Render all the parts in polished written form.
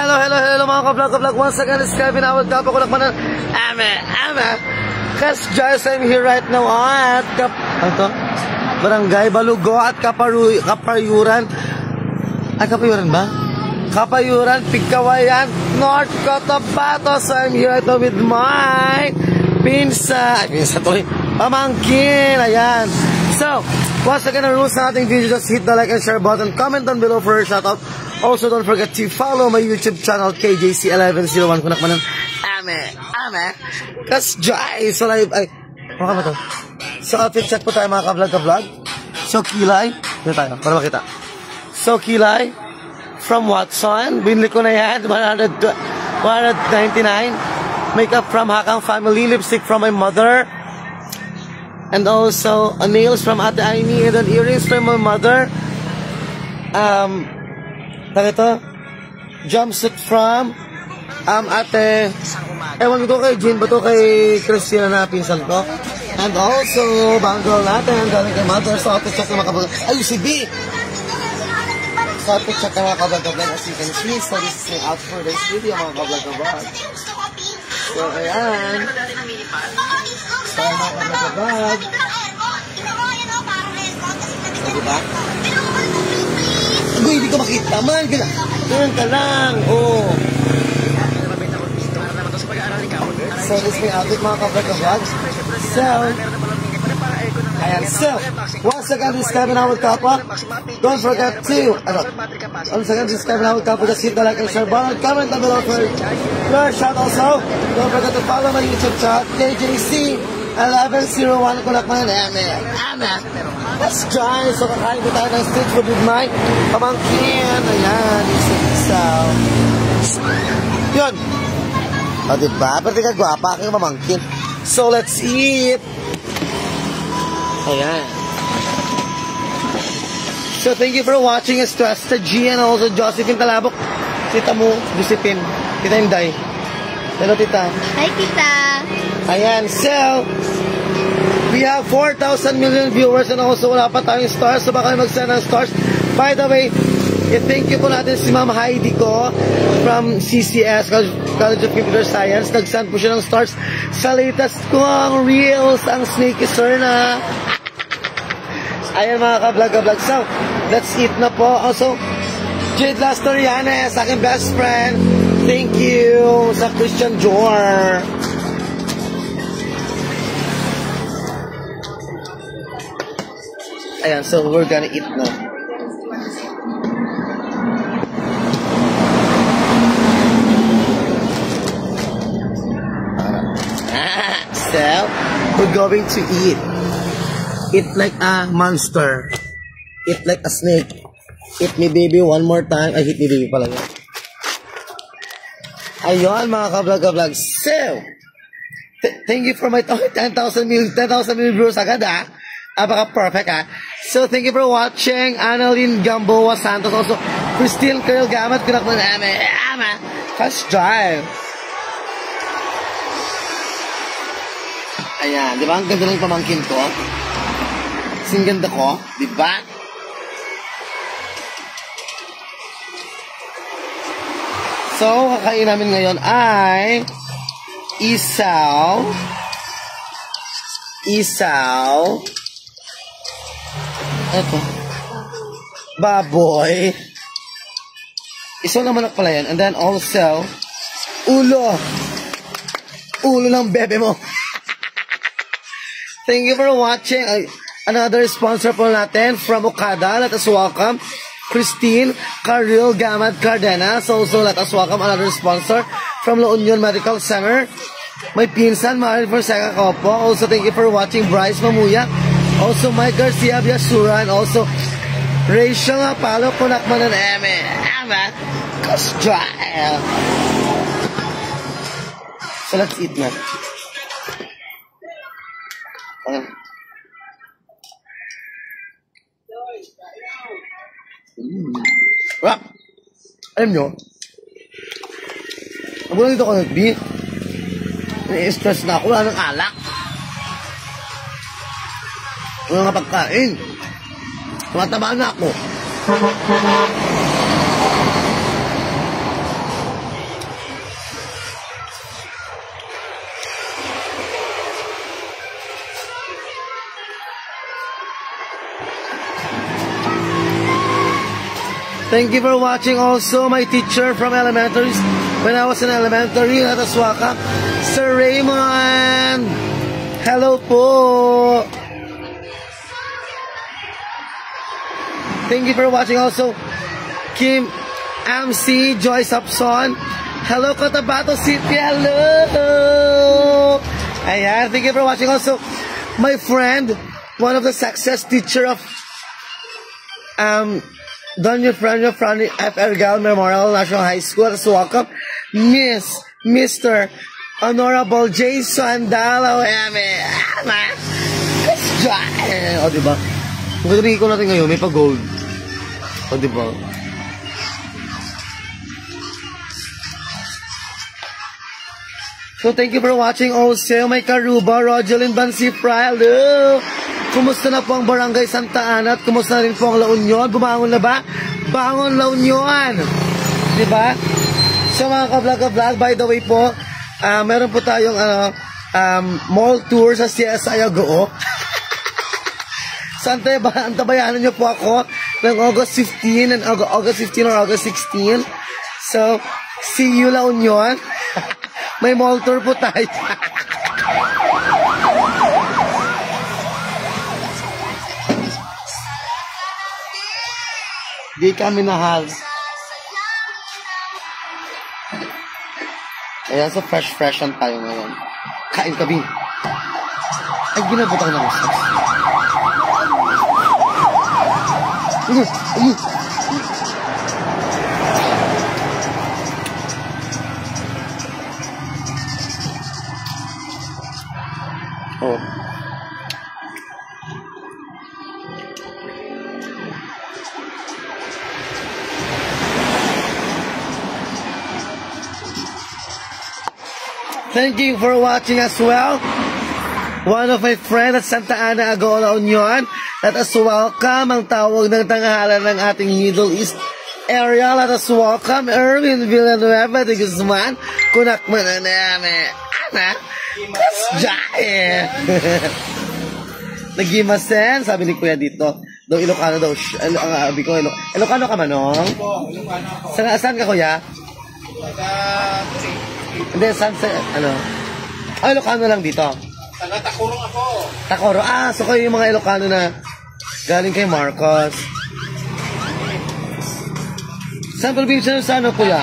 Hello mga ka-vlog. Once again, it's Kevin. I will tap ako lakmanan. Cause guys, I'm here right now at Barangay Balugo at Kapayuran. Ay, Kapayuran ba? Kapayuran, Pigkawayan, North Cotabato. So I'm here right now with my pinsa pamangkin. Ayan. So, once again, ang rules na ating video, just hit the like and share button, comment down below for a shoutout. Also, don't forget to follow my YouTube channel, KJC1101. Kunak man ng Kas Jai. So, live, ay, ano ka ba to? So, outfit check po tayo mga ka-vlog. So, Kilay. Dito tayo, para makita. So, Kilay, from Watson. Binili ko na yan, 199. Makeup from Hakang Family. Lipstick from my mother. And also, nails from Ate Aini. And then earrings from my mother. Ito, jumpsuit from Ate, ewan ko kay Jean ba to, kay Christina na pinsan ko. And also, bangle natin, galing kay mother. So, outfit check na makabagay. Ay, si B! So, outfit check na makabagay as you can see. So, this is my outfit for this video, mga kabagay. So, ayan. So, mga kabagay. So, diba? Uy, hindi ko makita man. Ganun ka lang. Oh. So, this is my outfit, mga kabag-kabag. So, ayan. So, once again, this is Kevin Howard Kappa. Don't forget to, once again, this is Kevin Howard Kappa. Just hit the like and share button. Comment down below for your shout also. Don't forget to follow my YouTube channel, KJC1101. Kunak man. Let's join. So, kakain ko tayo ng street food with my pamangkin. Ayan, isaw. Yun. O, diba? Pwede ka gwapa aking pamangkin. So, let's eat. Ayan. So, thank you for watching. It's Trusted G and also Josephine Talabok. Tita mo, Josephine. Tita Inday. Hello, tita. Hi, tita. Ayan, so, we have 4,000 million viewers and also wala pa tayong stars. So baka mag-send ng stars. By the way, thank you po natin si Ma'am Heidi ko from CCS, College of Computer Science. Nag-send po siya ng stars sa latest kong reels, ang Snakey Sir na. Ayan mga ka-vlog. So, let's eat na po. Also, Jade Lastorianes, aking best friend. Thank you sa Christian Jor. Ayan, so we're gonna eat now. So, we're going to eat. Eat like a monster. Eat like a snake. Eat me baby one more time. Ay, hit me baby pala yun. Ayun, mga ka-vlog. So, thank you for my 10,000 million viewers agad, ha? Baka-perfect, ha? So, thank you for watching. Annalyn Gamboa Santos. Also, Christine Carol Gamat. Kunak mo na Fast drive. Ayan, di ba? Ang ganda ng pamangkin ko. Kasing ganda ko. Di ba? So, kakain namin ngayon ay isaw. Ito. Baboy. Isaw naman pala yan. And then also, ulo. Ulo ng bebe mo. Thank you for watching. Another sponsor po natin from Okada. Let us welcome Christine Caril Gamad Cardenas. Also, let us welcome another sponsor from La Union Medical Center. My pinsan, Marie Fonseca Copo. Also, thank you for watching Bryce Mamuya. Also, Mike Garcia Biasura. And also, Rachel Apalo. Kunak man ng Castile. So, let's eat na. Alam nyo, ako lang dito ko nag-beef. Na-stress na ako, wala ng alak. Wala nga pagkain. Tumataba na ako. Thank you for watching also my teacher from elementaries when I was in elementary at Aswaka, Sir Raymond. Hello po. Thank you for watching also Kim MC Joy Sapson. Hello Cotabato City. Hello. Ayan, thank you for watching also my friend, one of the success teacher of Doña Franja Frani F. Ergal Memorial National High School at Aswaka, Mr. Honorable Jason Dalaw. O, diba? Kung gabi ko natin ngayon, may pa-gold. O, diba? So, thank you for watching also. May Karuba, Rogelyn Bansifra. Hello! Kumusta na po ang Barangay Santa Ana at kumusta na rin po ang La Union? Bumangon na ba? Bangon La Union! Diba? So, mga ka-vlog, by the way po, meron po tayong mall tour sa CSI Agoo. So, antabayanan niyo po ako ng August 15 and August 15 or August 16. So, see you La Union. May mall tour po tayo. Di kami nahal. Ayan, so fresh-freshan tayo ngayon. Kain kami. Ay, ginabutang na ako. Oh. Thank you for watching as well. One of my friends at Santa Ana, Agoo, La Union. Let us welcome ang tawag ng tanghalan ng ating Middle East area. Let us welcome Erwin Villanueva de Guzman. Kunak man na namin. Anak, kasjae. Nagimasen, sabi ni Kuya dito. Daw Ilocano daw. Sabi ko, Ilocano ka manong? Saan ka, Kuya? Hindi, saan sa, Ilocano lang dito. Taga Tacorong ako. Takoro, so kayo yung mga Ilocano na galing kay Marcos. Saan probinsya sa ano, Kuya?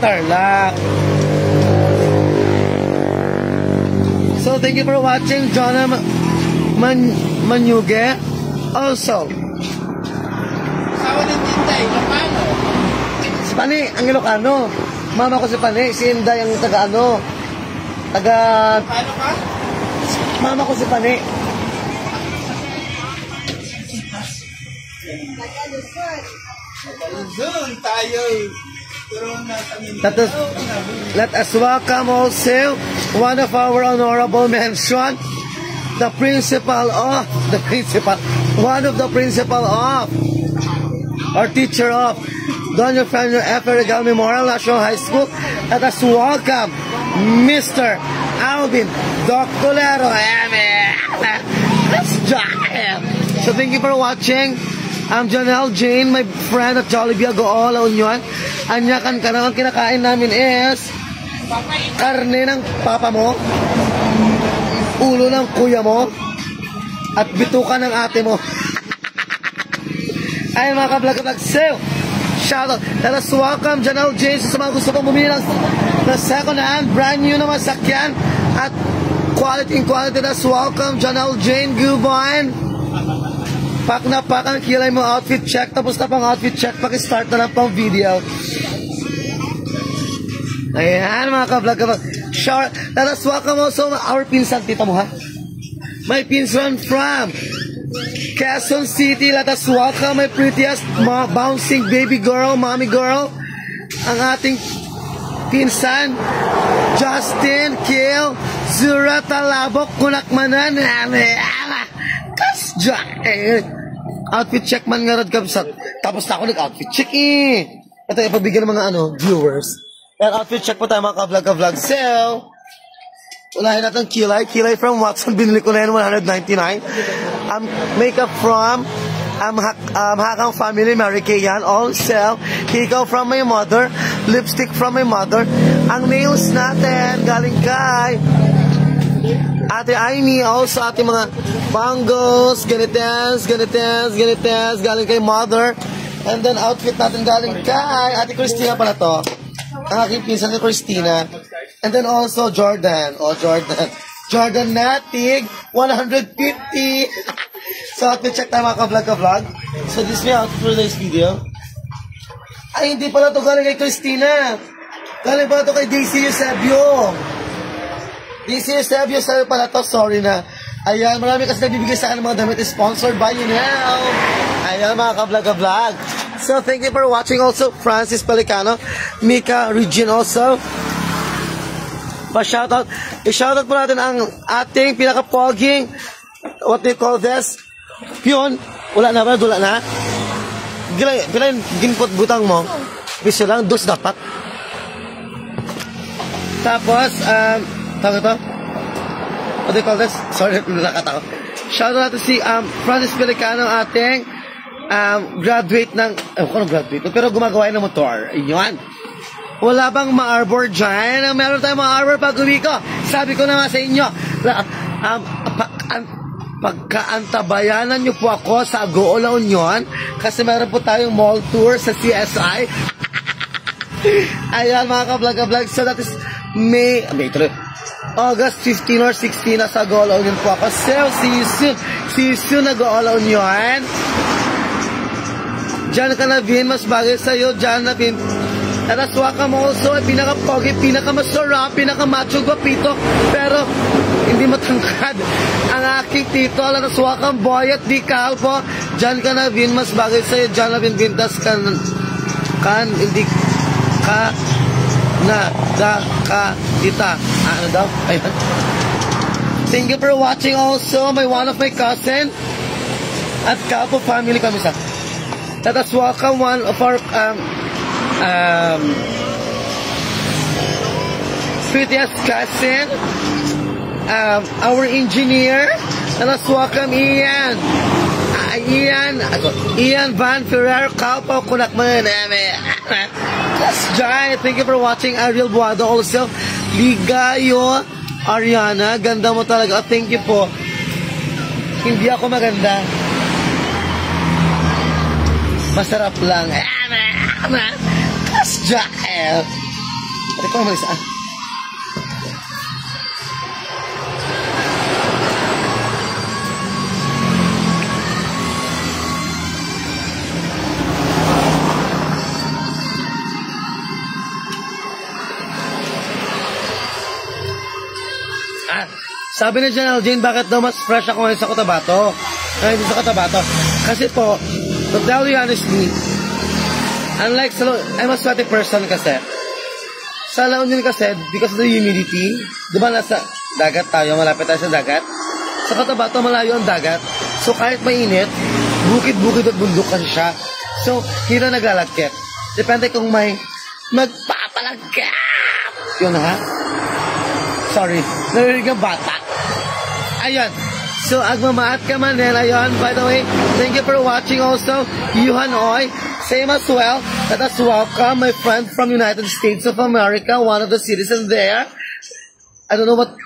Tarlac. So, thank you for watching, Jonah Manyuge. Also, Sawa ng Tinday, Ilocano. si Pani, ang Ilocano. Mama ko si Pani, si Inday ang taga Paano ka? Mama ko si Pani. Luzon tayo. Let us welcome also one of our honorable mention, one of the principal of, or teacher of, Doña Franja F. Ergal Memorial National High School. Let us welcome Mr. Alvin Doctolero. So thank you for watching. I'm Janelle Jane, my friend at Jollibee Agoo, La Union. Anyakan ka na, ang kinakain namin is karne ng papa mo, ulo ng kuya mo, at bitukan ng ate mo. Ay mga ka-vlog, shoutout. Let us welcome Janelle Jane sa mga gusto pong bumili ng second hand, brand new na masakyan at quality. Let us welcome Janelle Jane Guban. Pak na pak ang kilay mo, outfit check. Tapos na pang outfit check, paki-start na lang pang video. Ayan mga ka-vlog. Let us welcome also our pinsan, tita mo ha. My pinsan from Quezon City. Let us welcome my prettiest bouncing baby girl, mommy girl, ang ating pinsan, Justin Kiel Zura Talabok Kunakmanan. Outfit check man nga rad kapsat. Tapos na ako nag-outfit check Ito yung pagbigyan ng mga viewers. And outfit check po tayo mga ka-vlog. So, unahin natin Kilay from Watson. Binili ko na yan, $199. Makeup from Hakang family, Mary Kay yan. Also, hikaw from my mother, lipstick from my mother. Ang nails natin, galing kay Ate Aimee, also ating mga bangles, ganitens, galing kay mother. And then outfit natin galing kay Ate Christina pala to. Ang aking pinsan ni Christina. And then also Jordan. Oh, Jordan. Jordan natig, 150. So outfit check tayo mga ka-vlog. So this is my outfit for today's video. Ay, hindi pala to galing kay Christina. Galing pala to kay Daisy Eusebio. Daisy Eusebio, sabi pala to, sorry na. Ayan, marami kasi nagbibigay sa akin ng mga damit, sponsored by you now. Ayan, mga ka-vlog. So, thank you for watching also, Francis Pelicano, Mika Regine also. Pa-shoutout. I-shoutout po natin ang ating pinaka-poging, what do you call this? Pion. Wala na ba? Dula na? Pilay, ginpot butang mo. Piso lang, dos dapat. Tapos, tawag ito? What do you call this? Sorry, nakatawa. Shoutout natin si Francis Pelicano, ating graduate ng, kung graduate, pero gumagawa ng motor. Ayun. Wala bang ma-arbor dyan? Meron tayong ma-arbor pag uwi ko. Sabi ko naman sa inyo, pagkaantabayanan nyo po ako sa Agoo La Union kasi meron po tayong mall tour sa CSI. Ayan mga ka-vlog. So that is August 15 or 16 na sa Agoo La Union po ako. So see you soon Agoo La Union. Diyan ka na Vin, mas bagay sa'yo. Diyan na Vin. At aswaka mo also ay pinaka-pogi, pinaka-masarap, pinaka-macho, guapito, pero hindi matangkad. Ang aking tito, alam aswakang boy at di kalpo. Diyan ka na Vin, mas bagay sa'yo. Diyan na Vin, Vintas hindi ka na da ka kita. Ano daw? Ayun. Thank you for watching also one of my cousin at Kalpo family kami sa. Let us welcome one of our prettiest cousin, our engineer. Let us welcome Ian Van Ferrer, Kalpo, Kunakman. Thank you for watching. Ariel Buado also. Ligayo Ariana, ganda mo talaga. Thank you po. Hindi ako maganda. Masarap lang. Kasjael. Pati ko naman isa. Sabi na Janelle Jane, bakit daw mas fresh ako ngayon sa Cotabato? Hindi sa Cotabato. Kasi po, to tell you honestly, unlike I'm a sweaty person kasi. Sa La Union kasi, because of the humidity, di ba nasa dagat tayo, malapit tayo sa dagat? Sa Cotabato, malayo ang dagat. So kahit mainit, bukid-bukid at bundok kasi siya. So, hindi na naglalagkit. Depende kung may magpapalagkap. Yun ha? Sorry, narinig ang bata. Ayun. So, agmamaat ka man din. Ayun, by the way, thank you for watching also. Yuhan Oy, same as well. Let us welcome my friend from United States of America, one of the citizens there. I don't know what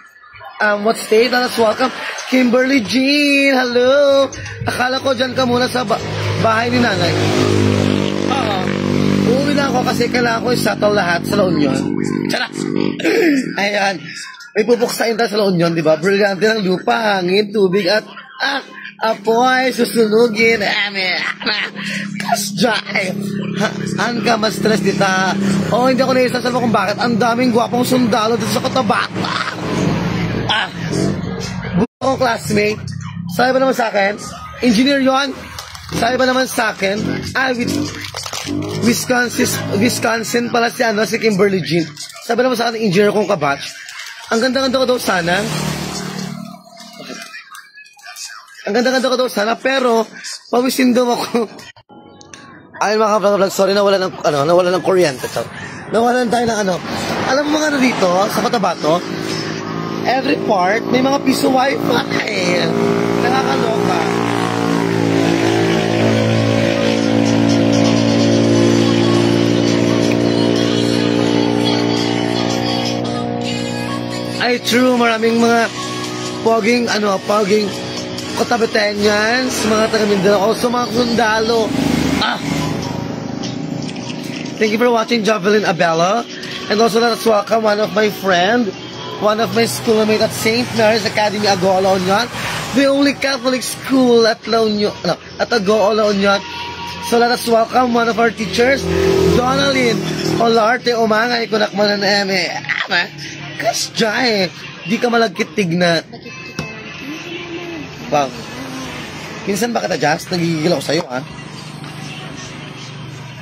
state. Let us welcome Kimberly Jean. Hello. Akala ko dyan ka muna sa bahay ni nanay. Uuwi na ako kasi kailangan ko i-settle lahat sa La Union. Tara! Ayan. May pupuksain tayo sa La Union, di ba? Brilyante ng lupa, hangin, tubig, at apoy, susunugin. Kasjay! Han ka ma-stress dita. Hindi ako naisasalva kung bakit. Ang daming gwapong sundalo dito sa Cotabato. Buka kong classmate. Sabi ba naman sa akin? Engineer yon. Sabi ba naman sa akin? Wisconsin pala si Kimberly Jean. Sabi naman sa akin, engineer kong kabatch. Ang ganda-ganda ko daw sana. Ang ganda-ganda ko daw sana, pero pawisin daw ako. Ayun mga vlog, sorry, nawalan ng kuryente. Nawalan tayo ng Alam mo mga dito, sa Cotabato, every part, may mga piso wifi. Nakakaloka. True, maraming mga poging Cotabateñans, mga taga Mindanao, also mga Sundalo. Thank you for watching, Jovelyn Abella. And also let us welcome one of my friend, one of my schoolmates at St. Mary's Academy, Agoo, La Union. The only Catholic school at Agoo, La Union. So let us welcome one of our teachers, Donalyn Olarte Umangay, kunakmanan na eme. Kasya eh. Di ka malagkitig na. Wow. Minsan ba kita, Jazz? Nagigigil ako sa'yo, ha?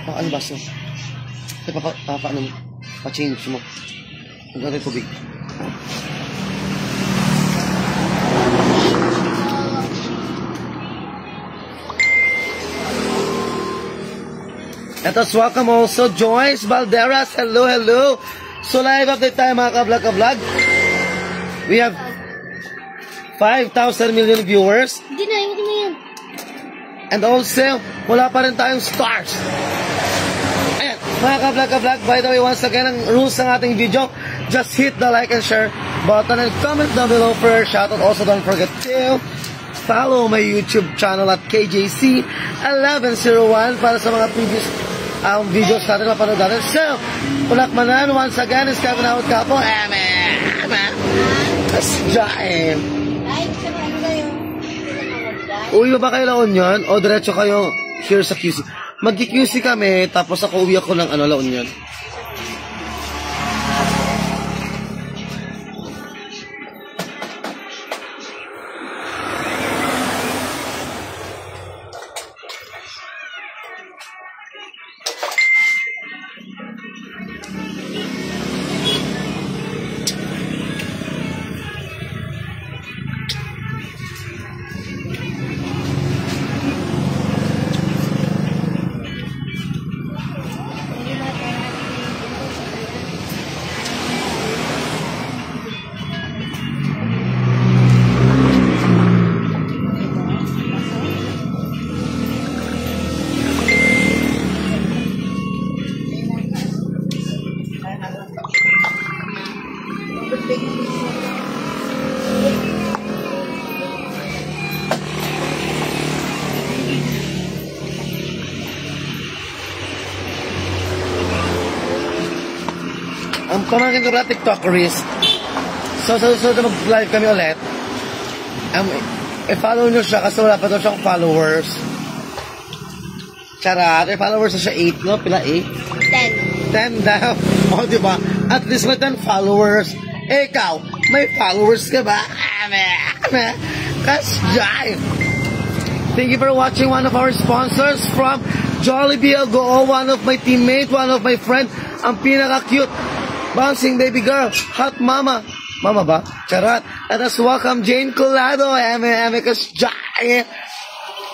Ano ba so? Paano mo? Pa-change mo. Ang gano'y tubig. Let us welcome also Joyce Valderas. Hello, hello. So live update tayo mga ka-vlog. We have 5,000 million viewers. Hindi na yan. And also, wala pa rin tayong stars. Ayan, mga ka-vlog. By the way, once again, ang rules ng ating video, just hit the like and share button and comment down below for a shoutout. Also, don't forget to follow my YouTube channel at KJC1101 para sa mga previous videos natin mapanood natin. So, kunakmanan, once again, is Kevin Howard Capo. Kasyain. Uwi ba kayo La Union? O diretso kayo here sa QC? Mag-QC kami, tapos uwi ako ng La Union. Ang pamangkin ko pala TikTokeries. So, sa susunod na mag-live kami ulit, i-follow nyo siya kasi wala pa daw siyang followers. Charat, followers na siya 8, no? Pila 8? 10 daw. O, diba? At least may 10 followers. Eh, ikaw, may followers ka ba? Kasjay! Thank you for watching one of our sponsors from Jollibee Agoo, one of my teammates, one of my friend, ang pinaka-cute bouncing baby girl, hot mama. Mama ba? Charat. Let us welcome Jane Colado. Kasjay!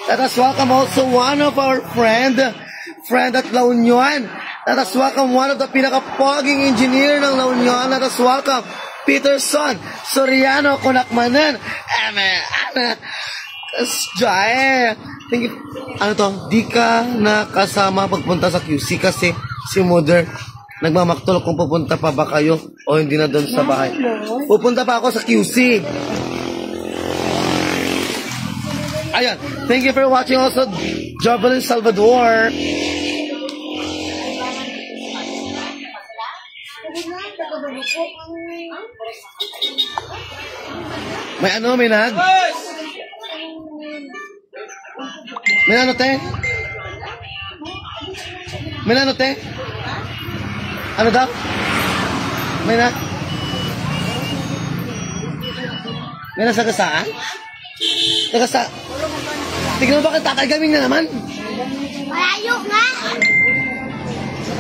Let us welcome also one of our friend at La Union. Let us welcome one of the pinaka-poging engineer ng La Union. Let us welcome Peterson Soriano Kunakmanan. Kasjay! Thank you. Ano to? Di ka nakasama pagpunta sa QC kasi si Mother nagmamaktol kung pupunta pa ba kayo o hindi na doon sa bahay. Pupunta pa ako sa QC. Ayan. Thank you for watching also Jovelyn Salvador. May nag? May ano, te? May ano, te? Ano daw? May na? May nasagasaan? Nagasa? Tignan mo bakit tatay-gaming na naman? Malayo nga!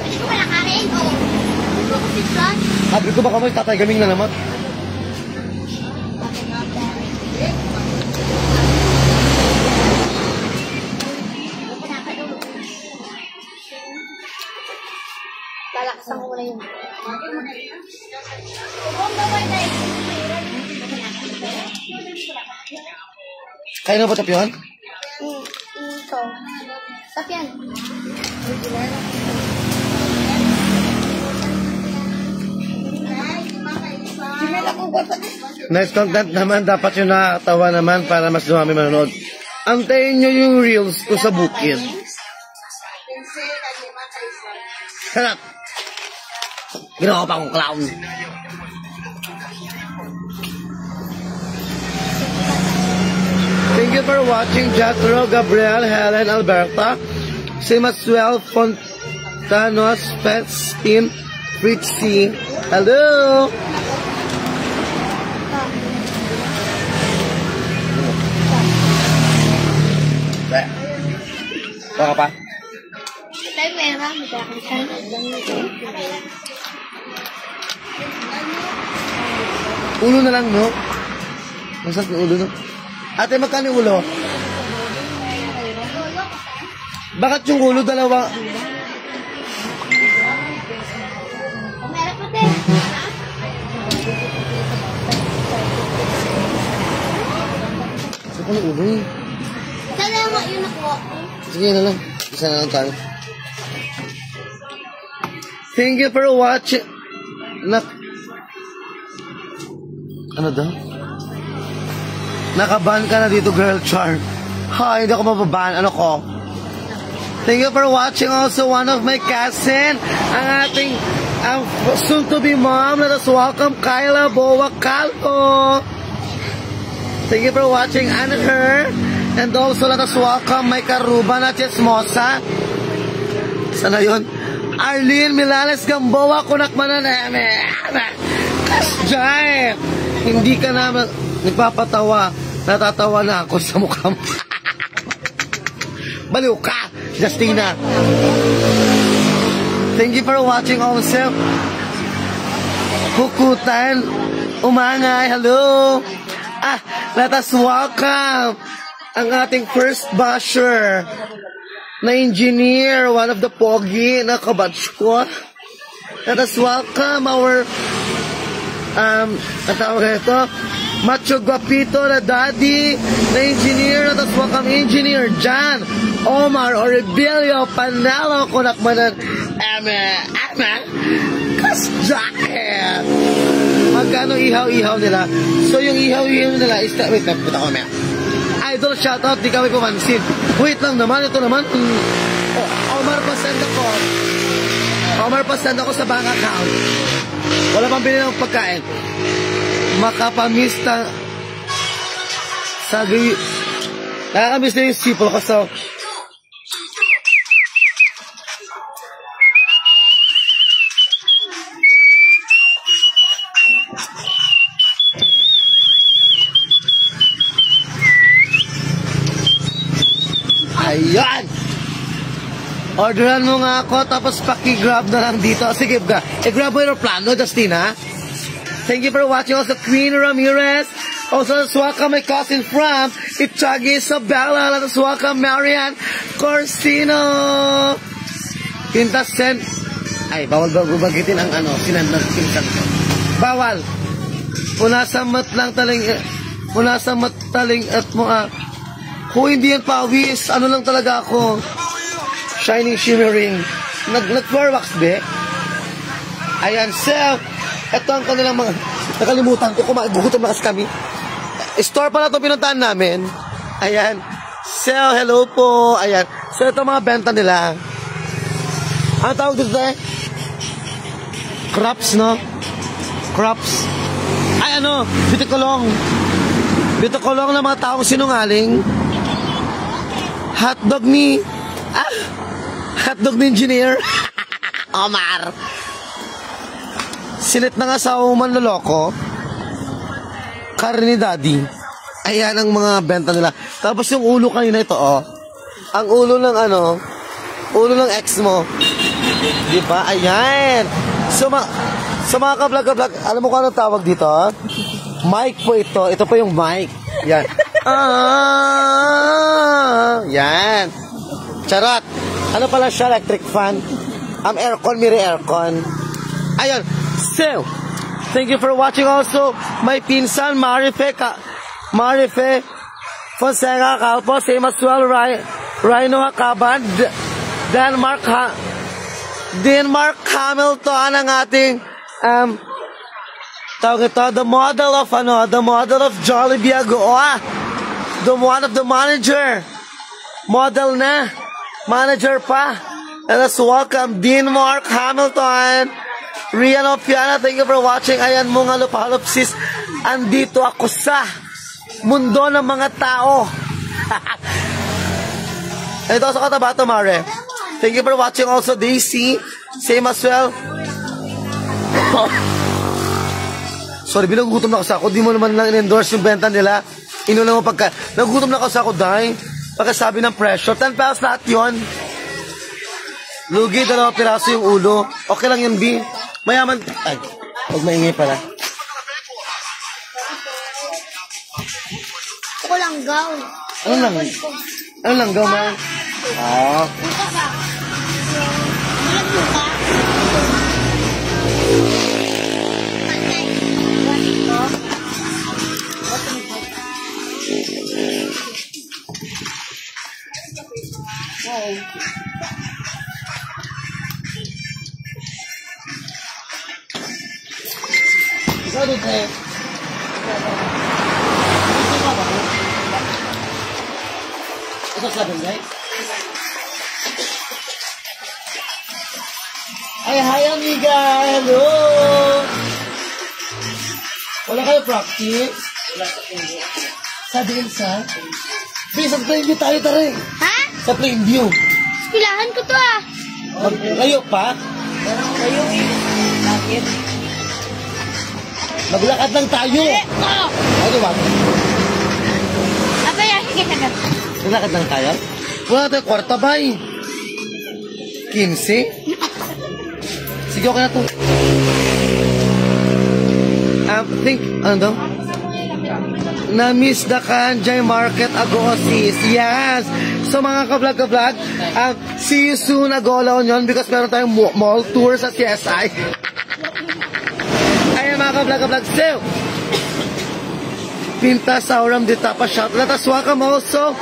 Hindi ko pala kain, o. Hindi ko sislan. Sabi ko baka may tatay-gaming na naman. Lalakasan ko muna yun. Kaya na ba tapyon? Ito. Tapyan. Ginal ako. Next content naman, dapat yung nakakatawa naman para mas dumami manonood. Antayin nyo yung reels ko sa bukid. Sarap! Ginawa pa akong clown. Thank you for watching Jethro, Gabriel, Helen, Alberta, Simaswell, Fontanos, Pets, Team, Fritzy. Hello! Baka pa? Tayo meron. Ulo na lang, no? Masarap yung ulo, no? Ate, magkano yung ulo? Bakit yung ulo dalawa? Meron pa din. Saan ko ng ulo eh? Sana yun ako. Sige na lang. Isa na lang tayo. Thank you for watching. Ano daw? Nakaban ka na dito, girl Char. Ha, hindi ako mababan. Ano ko? Thank you for watching also one of my cousin. Ang ating soon-to-be mom. Let us welcome Kyla Boa Calvo. Thank you for watching Anher. And also let us welcome my karuba na Chismosa. Sana yun? Arlene Milales Gamboa Kunakmanan. Kasjay! Hindi ka naman nagpapatawa. Natatawa na ako sa mukha mo. Baliw ka, Justina. Thank you for watching also. Kukutan. Umangay. Hello. Let us welcome ang ating first basher na engineer, one of the pogi na kabatch ko. Let us welcome our ang tawag ito, macho guapito na daddy na engineer. Let us welcome Engineer John Omar Oribelio Panelo Kunakmanan. Kasjaket! Magkano ihaw-ihaw nila? So yung ihaw-ihaw nila is, wait, puta ko mamaya. Idol shoutout, di kami pumansin. Wait lang naman, ito naman. Omar pasend ako sa bank account. Wala pang bilhin ng pagkain. Makapamista sa nakakamiss na yung sipol ko. So ayan! Orderan mo nga ako, tapos paki-grab na lang dito. Sige, i-grab mo yung plano, Justina. Thank you for watching also Queen Ramirez. Also, let's welcome my cousin from Itchagi, Isabella. Let's welcome Marian Corsino. Pintas Sen. Ay, bawal ba bagitin ang sinandang pinsan ko. Bawal. Punasamat taling at mga. Kung hindi yan pawis, ano lang talaga ako. Shining, shimmering. Nag-floor wax, be? Ayan, so, ito ang kanilang mga, nakalimutan ko, gugutom na kasi kami. Store pala itong pinuntahan namin. Ayan. So, hello po. Ayan. So, ito mga benta nila. Ano tawag dito eh? Crops, no? Crops. Ay, bitikolong. Bitikolong na mga taong sinungaling. Hotdog ni engineer. Omar. Silit na nga sa manloloko. Karne ni daddy. Ayan ang mga benta nila. Tapos yung ulo kanina ito, ang ulo ng ulo ng ex mo. Di ba? Ayan. So mga ka-vlog, alam mo kung anong tawag dito? Mic po ito. Ito po yung mic. Yan. Yan. Charot. Ano pala siya? Electric fan. Aircon, miri aircon. Ayun. So, thank you for watching also my pinsan, Marife Fonseca Calpo, same as well, Rhino Hakaban, Denmark Hamilton, ang ating Tawag ito, the model of Jollibee Agua. The one of the manager. Model na. Manager pa. And let's welcome Dean Mark Hamilton. Rian Opiana, thank you for watching. Ayan mo nga halop sis. Andito ako sa mundo ng mga tao. Ito sa Cotabato, Mare. Thank you for watching also, Daisy. Same as well. Sorry, binagutom na kasi ako. Di mo naman lang in-endorse yung benta nila. Inulang mo pagka... Nagutom na kasi ako, dahil pagkasabi ng pressure. 10 pesos lahat yun. Lugi, 2 piraso yung ulo. Okay lang yun, B. Mayaman... Ay, huwag maingay pala. Ako lang gaw. Ano lang gaw, man? Ah. Buka ka. Walang buka. Ikaw doon sa'yo. Ito sabi, guys? Ay, hi, amiga! Hello! Wala kayo practice? Sabi rin sa? Sa Plainview tayo tayo. Ha? Sa Plainview. Pilahan ko to ah. Kayo pa? Kayo eh. Bakit? Maglakad lang tayo. Oo. Ano ba? Abay, sige na. Maglakad lang tayo? Wala tayo kwarta ba eh? 15? Sige, okay na to. Ano daw? Na-miss the Kanjay Market Agosis. Yes! So mga ka-vlog, see you soon, Agola Union, because meron tayong mall tour sa CSI. Ayan mga ka-vlog. So, Pinta Sauram di Tapa Shop. Let us welcome also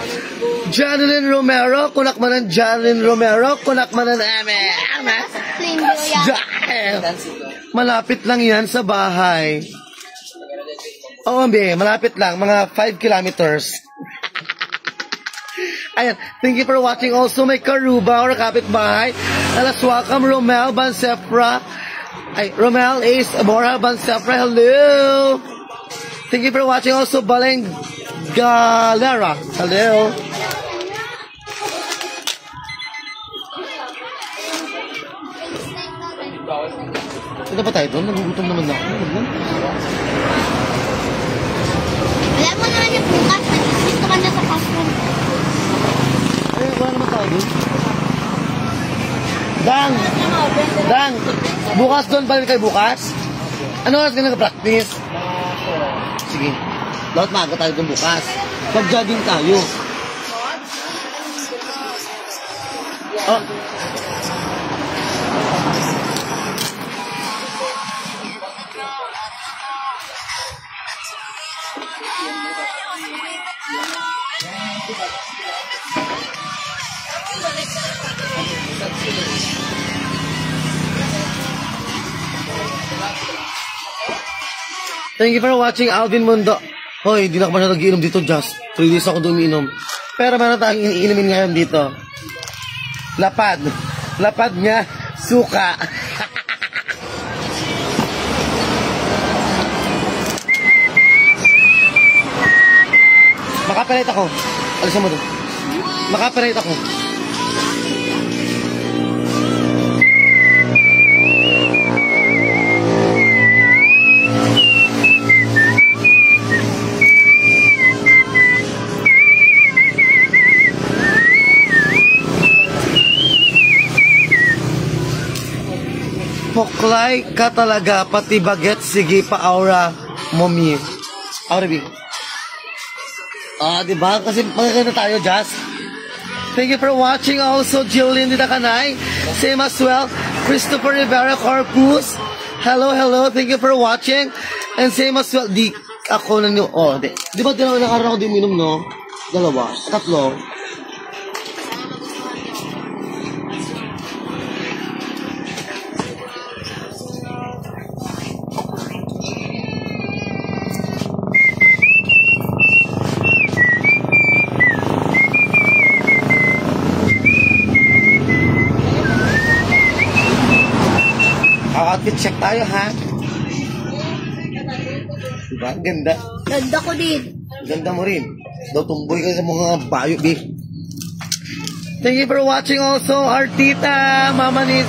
Janelyn Romero. Kunak man ng Janelyn Romero. Kunak man ng malapit lang yan sa bahay. Oo, malapit lang. Mga 5 kilometers. Ayan. Thank you for watching also my Karuba or kapitbahay. Let us welcome Romel Bansefra. Ay, Romel Ace Amora Bansefra. Hello! Thank you for watching also Baleng Galera. Hello! Ito pa tayo doon? Nagugutom naman na ako. Alam mo naman yung bukas. Nag-isip ka na sa classroom. Eh, wala naman tayo doon. Dang! Bukas doon, balik kayo bukas? Ano oras ka nag-practice? Sige. Dapat maaga tayo doon bukas. Mag-jogging tayo. Oh. Thank you for watching Alvin Mundo. Hoy, di na ako masyadong nag-iinom dito, just 3 days ako doon umiinom. Pero meron tayong iniinumin ngayon dito. Lapad. Lapad nga, suka. Makaperate ako. Alisan mo doon. Makaperate ako. Poklay ka talaga, pati baget, sige pa aura, mommy. Aura, B. Diba? Kasi magkakita tayo, Jazz. Thank you for watching also, Jillian Didakanay. Same as well, Christopher Rivera Corpus. Hello. Thank you for watching. And same as well, di ako na di ba nakaraw ako di uminom, no? 2, 3. outfit check tayo, ha? Diba? Ganda. Ganda ko din. Ganda mo rin. Daw tumboy ka sa mga bayo, B. Thank you for watching also our tita, mama ni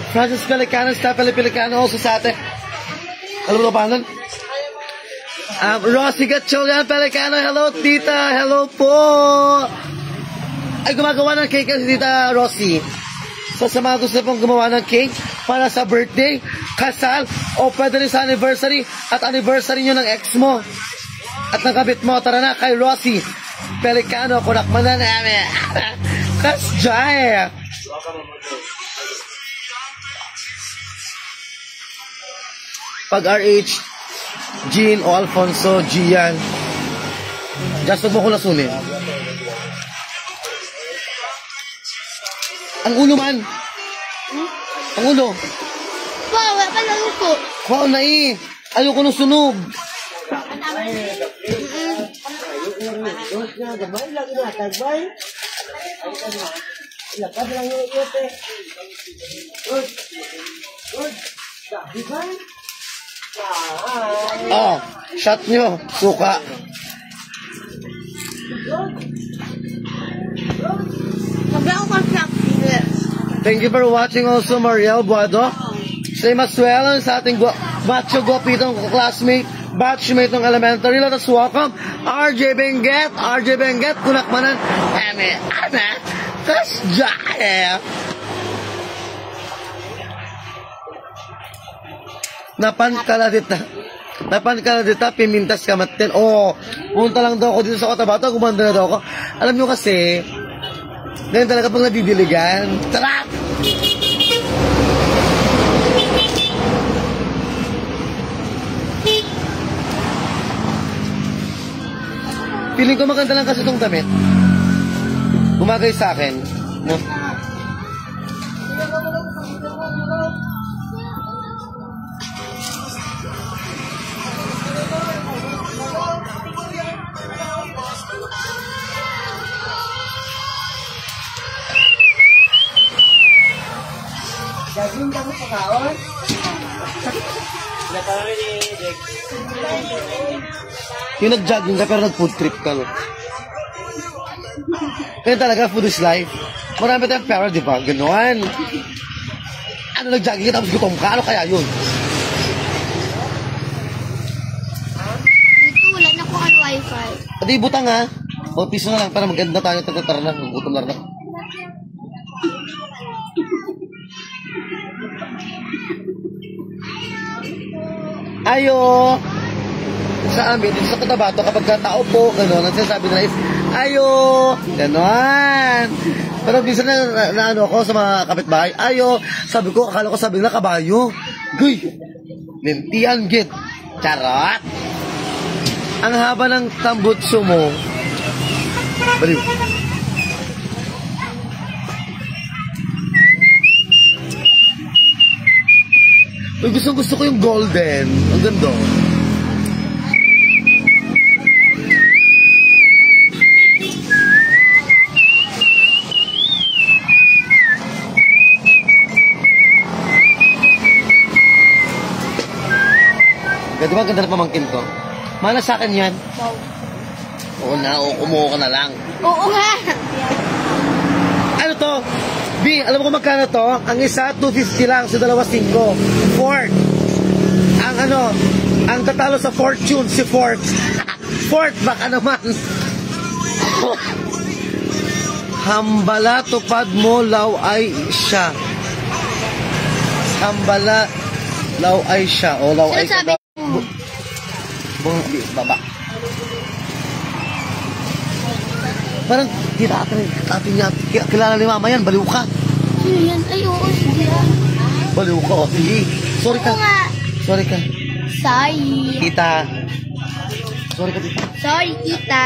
Francis Pelicano, Stephanie Pelicano also sa atin. Alam mo ba paano? Rosie Gatcholian Pelicano, hello tita, hello po. Ay, gumagawa ng cake si tita Rosie. So sa mga gusto pong gumawa ng cake para sa birthday, kasal, o pwede rin sa anniversary at anniversary nyo ng ex mo at ng kabit mo, tara na kay Rosie Pelicano, kunakman na namin. Kasjay! Pag RH, Jean o Alfonso, Gian, just mo ko lasunin. Ang ulo man. Ang ulo. Wow, wala pa lang ko. Wow, nai. Ayoko nung sunog. Oh, shot nyo. Suka. Sabi ako ka-shop. Thank you for watching also Mariel Buado. Same as well sa ating macho guwapitong classmate, batchmate ng elementary. Let us welcome RJ Benguet. RJ Benguet, kunakmanan. Eme, kasjay. Napan ka na dita, pimintas ka matin. Oh, punta lang daw ako dito sa Cotabato, gumanda na daw ako. Alam nyo kasi, ganyan talaga pag nadidiligan. Tara! Feeling ko maganda lang kasi itong damit. Bumagay sa akin. No? Gagawin ka mo sa kaon? Yung nag-jogging ka pero nag-food trip ka. No? Kaya talaga, food is life. Marami tayong pera, di ba? Ganon. Ano, nag-jogging ka tapos gutom ka? Ano kaya yun? Dito, wala na ko ang wifi. Pati butang ha. O, piso na lang para maganda tayo. Tara na, gutom na rin. Ayo! Sa amin, dito sa Cotabato, kapag tao po, gano'n, ang sinasabi nila is, ayo! Gano'n! Pero minsan na ano ako sa mga kapitbahay, ayo! Sabi ko, akala ko sabi nila kabayo. Guy! Lintian, git! Charot! Ang haba ng tambutso mo, baliw. Uy, gusto ko yung golden. Ang ganda. Ganda ba? Ganda na pamangkin ko. Mana sa akin yan? Oo na, kumuha ka na lang. Oo nga. Ano to? B, alam mo kung magkano to? Ang isa, 250 lang. Sa dalawa, 5. Ford. Ang ano, ang tatalo sa fortune, si Ford. Ford, baka naman. Hambala, tupad mo, law ay siya. Hambala, law ay siya. O, law ay siya. Sinasabi Baba. Parang, kita atin niya. Kilala ni mama yan, baliw ka. sino yan? Ay, oo, sige ah. Baliw ka, o. Sige. Sorry ka. Oo nga. Sorry ka. Sorry. Tita. Sorry ka, tita. Sorry, tita.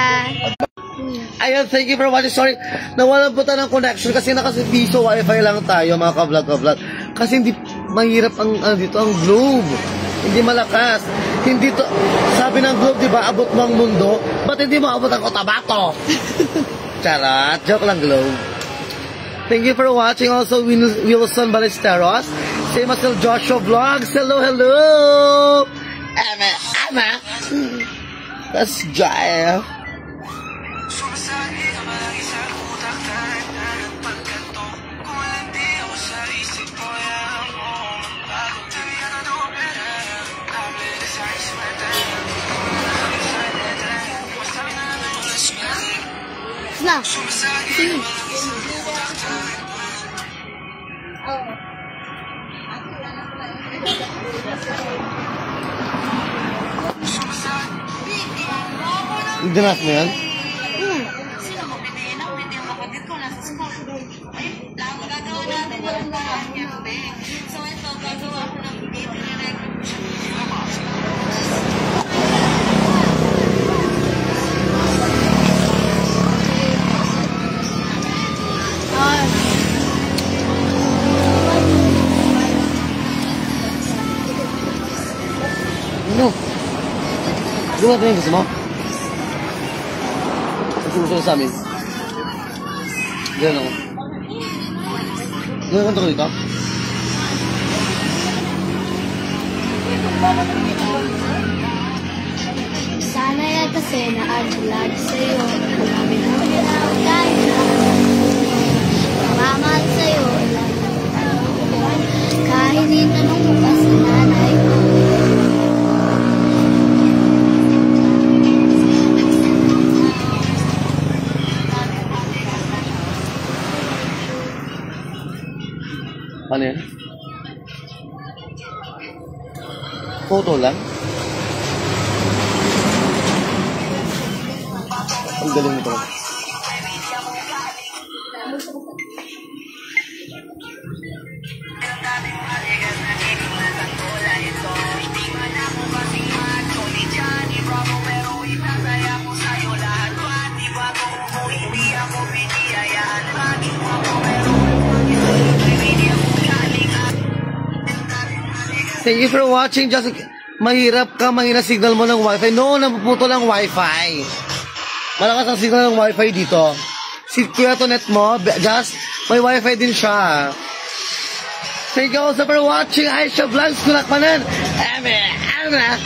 Ayun, thank you for watching. Sorry, nawalan po tayo ng connection kasi nakasipiso wifi lang tayo, mga ka-vlog. Kasi hindi, mahirap ang, dito, ang globe. Hindi malakas. Hindi to, sabi ng globe, di ba, abot mo ang mundo, ba't hindi mo abot ang Cotabato? Charot, joke lang, globe. Thank you for watching also Wilson Ballesteros, Same as Joshua Vlogs. Hello, hello. Ama. That's Jaya. Nah. Dinas mo yan? Sino mo piliin ako? Hindi ang kapatid ko nasa school. Ayun, lang gagawa natin yung bahay niya. So ito, gagawa ko ng video. Nirecord ko siya. Ano? Gumawa ito yung gusto mo? Gusto sa amin. Diyan ako. Diyan kanto ko dito? Sana yan kasi na-vlog sa'yo. Marami na ulit tayo. Mamahal sa'yo. Kahit itanong mo pa sa nanay ko. Ano yan? Photo lang? Ang galing nito. Thank you for watching. Just mahirap ka, mahina signal mo ng wifi. No, napuputo lang wifi. Malakas ang signal ng wifi dito. Si Kuya Tonet mo, just may wifi din siya. Thank you also for watching Aisha Vlogs. Kunakmanan. Ana.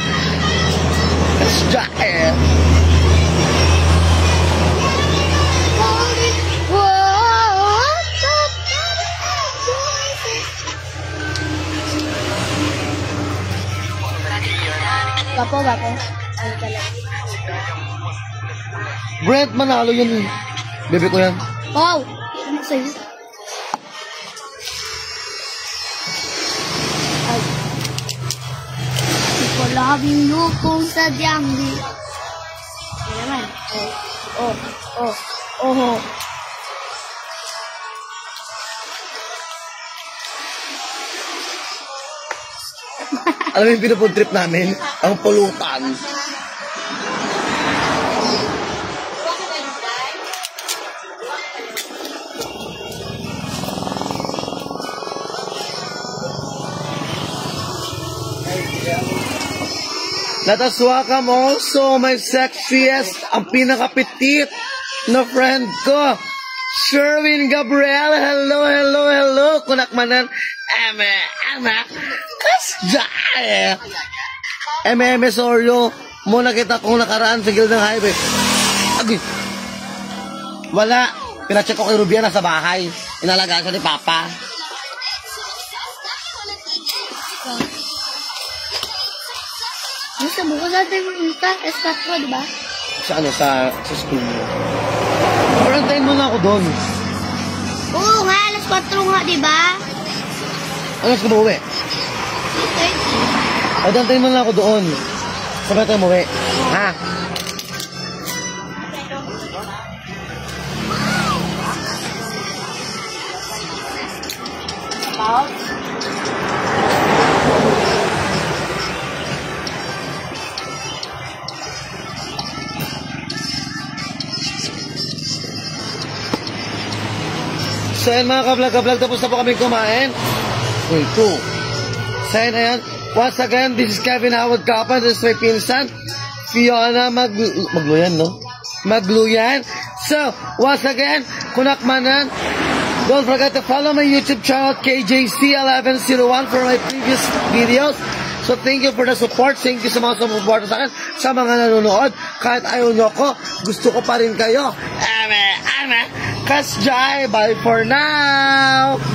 Let's try. Gapo. Ano talaga? Brent, manalo yun. Bebe ko yan. Wow! Ano sa'yo? Ay. Di ko labing lukong sadyang di. Ano naman? Oh. Alam mo yung pinupod trip namin? Ang pulutan. Let us welcome also my sexiest, ang pinakapitit na friend ko, Sherwin Gabriel. Hello. Kunakmanan. Ama. Kasjay. MMS Oreo. Muna kita kung nakaraan sa gilid ng highway. Agay. Wala. Pinacheck ko kay Rubiana sa bahay. Inalagaan siya ni Papa. Gusto mo ko natin ka? S4, diba? Sa school mo. Pero antayin mo na ako doon. Oo nga, alas 4 nga, diba? Alas ka ba uwi? Okay. Ay, antayin mo na ako doon. Sabay tayo umuwi. Ha? So ayan mga ka-vlog, tapos na po kami kumain. Wait, 2. So ayan. Once again, this is Kevin Howard Kapan. This is my pinsan, Fiona Magluyan, no? Magluyan. So, once again, kunakmanan. Don't forget to follow my YouTube channel, KJC1101, for my previous videos. So thank you for the support. Thank you sa mga sumuporta sa akin, sa mga nanonood. Kahit ayaw nyo ko, gusto ko pa rin kayo. Kasjay, bye for now!